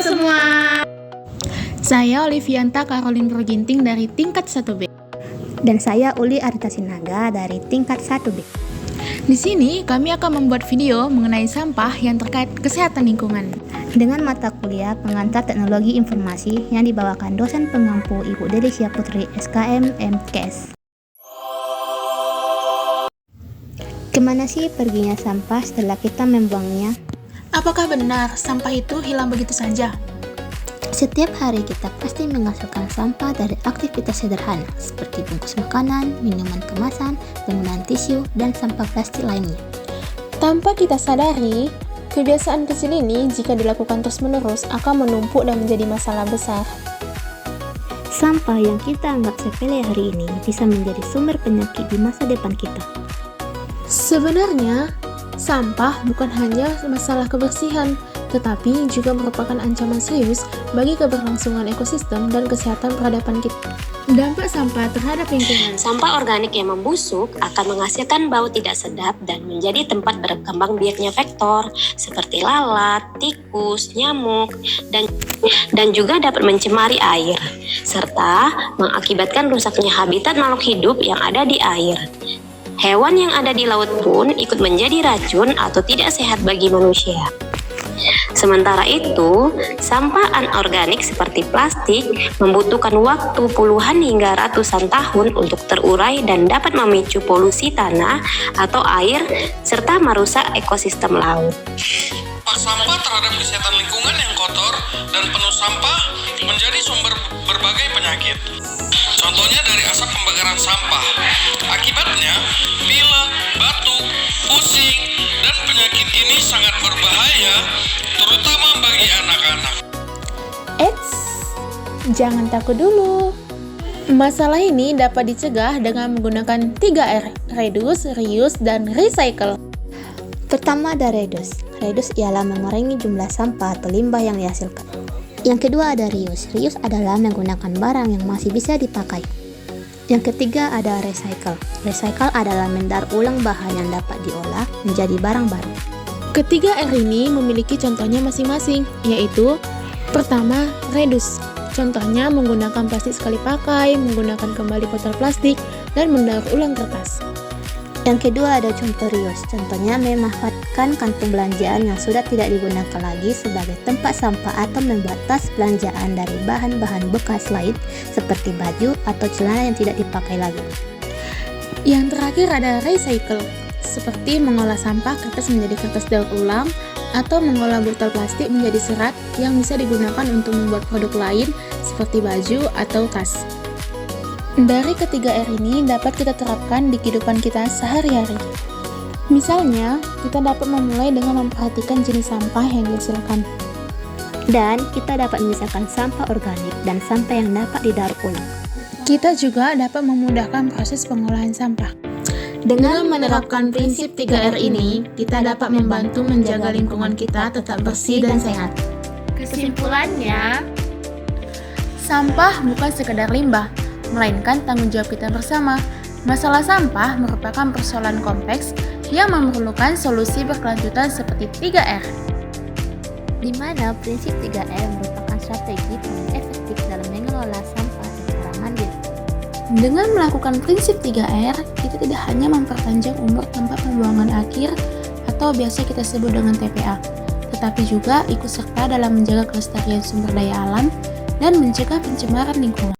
semua. Saya Olivianta Caroline Proginting dari tingkat 1B. Dan saya Uli Arita Sinaga dari tingkat 1B. Di sini kami akan membuat video mengenai sampah yang terkait kesehatan lingkungan. Dengan mata kuliah pengantar teknologi informasi yang dibawakan dosen pengampu Ibu Delicia Putri SKM MKS. Kemana sih perginya sampah setelah kita membuangnya? Apakah benar sampah itu hilang begitu saja? Setiap hari kita pasti menghasilkan sampah dari aktivitas sederhana seperti bungkus makanan, minuman kemasan, penggunaan tisu, dan sampah plastik lainnya. Tanpa kita sadari, kebiasaan kecil ini jika dilakukan terus-menerus akan menumpuk dan menjadi masalah besar. Sampah yang kita anggap sepele hari ini bisa menjadi sumber penyakit di masa depan kita. Sebenarnya, sampah bukan hanya masalah kebersihan, tetapi juga merupakan ancaman serius bagi keberlangsungan ekosistem dan kesehatan peradaban kita. Dampak sampah terhadap lingkungan. Sampah organik yang membusuk akan menghasilkan bau tidak sedap dan menjadi tempat berkembang biaknya vektor seperti lalat, tikus, nyamuk, dan juga dapat mencemari air, serta mengakibatkan rusaknya habitat makhluk hidup yang ada di air. Hewan yang ada di laut pun ikut menjadi racun atau tidak sehat bagi manusia. Sementara itu, sampah anorganik seperti plastik membutuhkan waktu puluhan hingga ratusan tahun untuk terurai dan dapat memicu polusi tanah atau air serta merusak ekosistem laut. Sampah terhadap kesehatan lingkungan yang kotor dan penuh sampah menjadi sumber berbagai penyakit. Contohnya dari asap pembakaran sampah. Akibatnya, pilek, batuk, pusing, dan penyakit ini sangat berbahaya, terutama bagi anak-anak. Eits, jangan takut dulu. Masalah ini dapat dicegah dengan menggunakan 3R, reduce, reuse, dan recycle. Pertama ada reduce. Reduce ialah mengurangi jumlah sampah atau limbah yang dihasilkan. Yang kedua ada reuse. Reuse adalah menggunakan barang yang masih bisa dipakai. Yang ketiga ada recycle. Recycle adalah mendaur ulang bahan yang dapat diolah menjadi barang baru. Ketiga R ini memiliki contohnya masing-masing, yaitu pertama, reduce. Contohnya menggunakan plastik sekali pakai, menggunakan kembali botol plastik, dan mendaur ulang kertas. Yang kedua ada contoh reuse. Contohnya memanfaatkan kantung belanjaan yang sudah tidak digunakan lagi sebagai tempat sampah atau membuat tas belanjaan dari bahan-bahan bekas lain seperti baju atau celana yang tidak dipakai lagi. Yang terakhir ada recycle, seperti mengolah sampah kertas menjadi kertas daur ulang atau mengolah botol plastik menjadi serat yang bisa digunakan untuk membuat produk lain seperti baju atau tas. Dari ketiga R ini dapat kita terapkan di kehidupan kita sehari-hari. Misalnya, kita dapat memulai dengan memperhatikan jenis sampah yang dihasilkan. Dan kita dapat memisahkan sampah organik dan sampah yang dapat didaur ulang. Kita juga dapat memudahkan proses pengolahan sampah. Dengan menerapkan prinsip 3R ini, kita dapat membantu menjaga lingkungan kita tetap bersih dan sehat. Kesimpulannya, Sampah bukan sekedar limbah, melainkan tanggung jawab kita bersama. Masalah sampah merupakan persoalan kompleks yang memerlukan solusi berkelanjutan seperti 3R. Di mana prinsip 3R merupakan strategi paling efektif dalam mengelola sampah secara mandiri. Dengan melakukan prinsip 3R, kita tidak hanya memperpanjang umur tempat pembuangan akhir atau biasa kita sebut dengan TPA, tetapi juga ikut serta dalam menjaga kelestarian sumber daya alam dan mencegah pencemaran lingkungan.